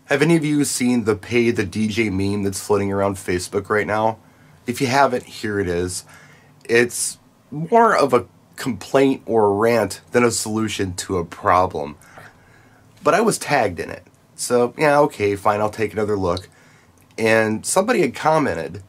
Have any of you seen the pay the DJ meme that's floating around Facebook right now? If you haven't, here it is. It's more of a complaint or a rant than a solution to a problem. But I was tagged in it. So, yeah, okay, fine, I'll take another look. And somebody had commented,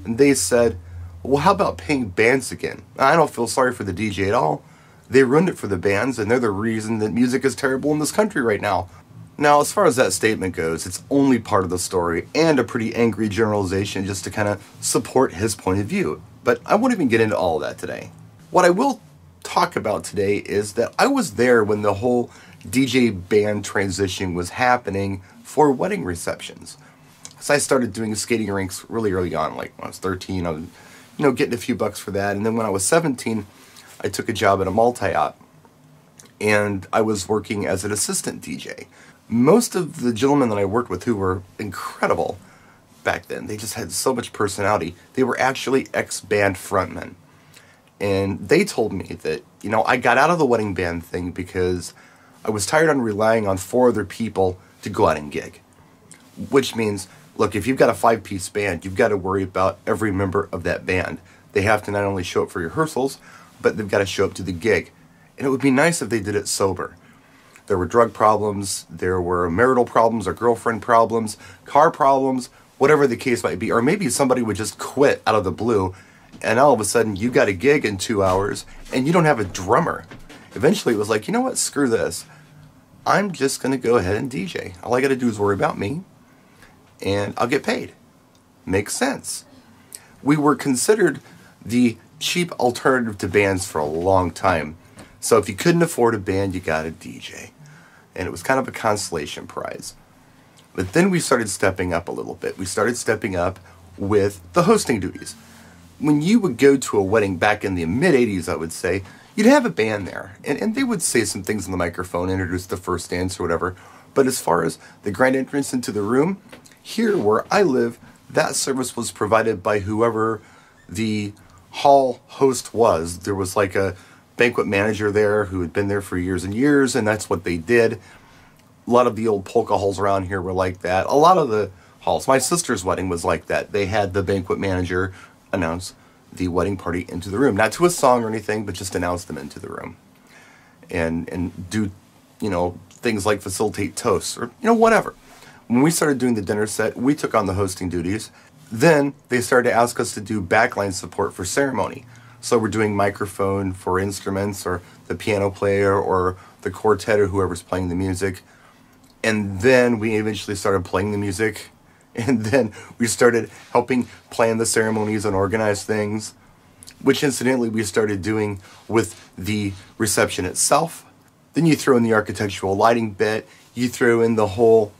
and they said, well, how about paying bands again? I don't feel sorry for the DJ at all. They ruined it for the bands, and they're the reason that music is terrible in this country right now. Now, as far as that statement goes, it's only part of the story and a pretty angry generalization just to kind of support his point of view. But I won't even get into all of that today. What I will talk about today is that I was there when the whole DJ band transition was happening for wedding receptions. So I started doing skating rinks really early on, like when I was 13, I was, getting a few bucks for that. And then when I was 17, I took a job at a multi-op, and I was working as an assistant DJ. Most of the gentlemen that I worked with who were incredible back then, they just had so much personality. They were actually ex-band frontmen. And they told me that, I got out of the wedding band thing because I was tired on relying on 4 other people to go out and gig. Which means, look, if you've got a 5-piece band, you've got to worry about every member of that band. They have to not only show up for rehearsals, but they've got to show up to the gig. And it would be nice if they did it sober. There were drug problems, there were marital problems or girlfriend problems, car problems, whatever the case might be. Or maybe somebody would just quit out of the blue, and all of a sudden you got a gig in 2 hours and you don't have a drummer. Eventually it was like, you know what, screw this. I'm just going to go ahead and DJ. All I got to do is worry about me, and I'll get paid. Makes sense. We were considered the cheap alternative to bands for a long time. So if you couldn't afford a band, you got a DJ. And it was kind of a consolation prize. But then we started stepping up a little bit. We started stepping up with the hosting duties. When you would go to a wedding back in the mid-'80s, I would say, you'd have a band there. And they would say some things on the microphone, introduce the first dance or whatever. But as far as the grand entrance into the room, here where I live, that service was provided by whoever the hall host was. There was like a banquet manager there who had been there for years and years, and that's what they did. A lot of the old polka halls around here were like that. A lot of the halls, my sister's wedding was like that. They had the banquet manager announce the wedding party into the room. Not to a song or anything, but just announce them into the room. And do, things like facilitate toasts or, whatever. When we started doing the dinner set, we took on the hosting duties. Then they started to ask us to do backline support for ceremony. So we're doing microphone for instruments or the piano player or the quartet or whoever's playing the music. And then we eventually started playing the music. And then we started helping plan the ceremonies and organize things, which incidentally we started doing with the reception itself. Then you throw in the architectural lighting bit. You throw in the whole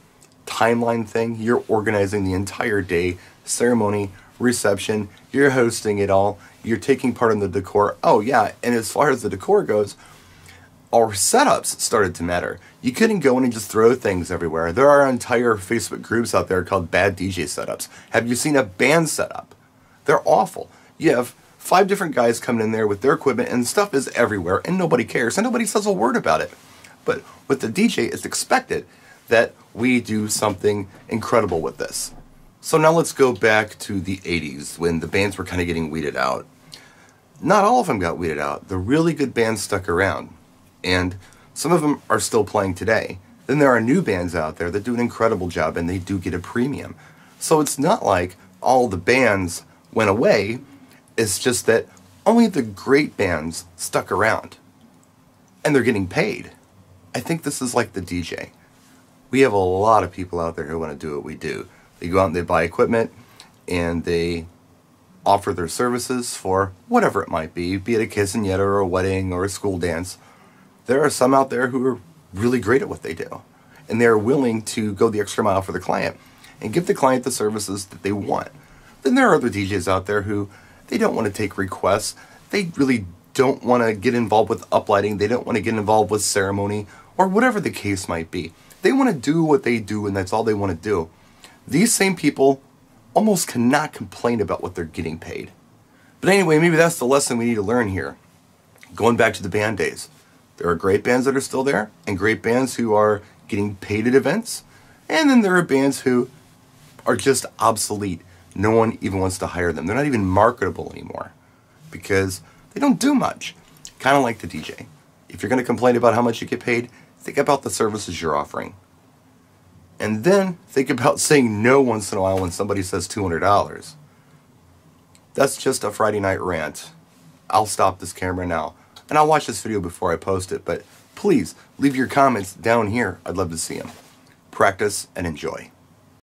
timeline thing. You're organizing the entire day, ceremony, reception. You're hosting it all. You're taking part in the decor. Oh yeah, and as far as the decor goes, our setups started to matter. You couldn't go in and just throw things everywhere. There are entire Facebook groups out there called Bad DJ Setups. Have you seen a band setup? They're awful. You have 5 different guys coming in there with their equipment, and stuff is everywhere, and nobody cares, and nobody says a word about it. But with the DJ, it's expected that we do something incredible with this. So now let's go back to the 80s when the bands were kind of getting weeded out. Not all of them got weeded out. The really good bands stuck around, and some of them are still playing today. Then there are new bands out there that do an incredible job, and they do get a premium. So it's not like all the bands went away. It's just that only the great bands stuck around, and they're getting paid. I think this is like the DJ. We have a lot of people out there who want to do what we do. They go out and they buy equipment, and they offer their services for whatever it might be it a quinceañera or a wedding or a school dance. There are some out there who are really great at what they do, and they're willing to go the extra mile for the client and give the client the services that they want. Then there are other DJs out there who they don't want to take requests. They really don't want to get involved with uplighting. They don't want to get involved with ceremony or whatever the case might be. They want to do what they do, and that's all they want to do. These same people almost cannot complain about what they're getting paid. But anyway, maybe that's the lesson we need to learn here. Going back to the band days, there are great bands that are still there, and great bands who are getting paid at events. And then there are bands who are just obsolete. No one even wants to hire them. They're not even marketable anymore because they don't do much. Kind of like the DJ. If you're going to complain about how much you get paid, think about the services you're offering. And then think about saying no once in a while when somebody says $200. That's just a Friday night rant. I'll stop this camera now. And I'll watch this video before I post it. But please, leave your comments down here. I'd love to see them. Practice and enjoy.